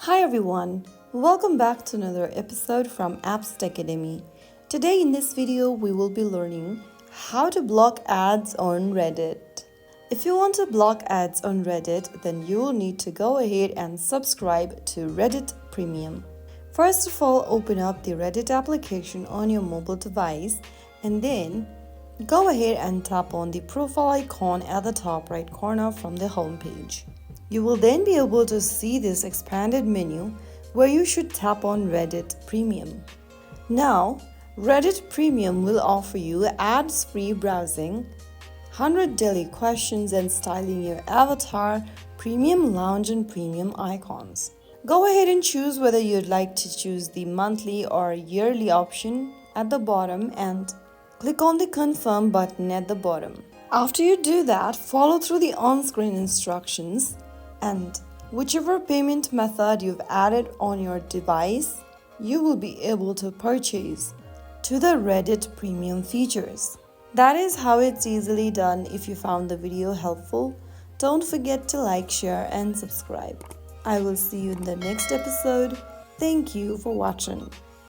Hi everyone, welcome back to another episode from Apps Academy. Today in this video we will be learning how to block ads on Reddit. If you want to block ads on Reddit, then you will need to go ahead and subscribe to Reddit Premium. First of all, open up the Reddit application on your mobile device and then go ahead and tap on the profile icon at the top right corner from the home page. You will then be able to see this expanded menu where you should tap on Reddit Premium. Now, Reddit Premium will offer you ads-free browsing, 100 daily questions and styling your avatar, premium lounge and premium icons. Go ahead and choose whether you'd like to choose the monthly or yearly option at the bottom and click on the confirm button at the bottom. After you do that, follow through the on-screen instructions and whichever payment method you've added on your device, you will be able to purchase to the Reddit Premium features. That is how it's easily done. If you found the video helpful, don't forget to like, share and subscribe. I will see you in the next episode. Thank you for watching.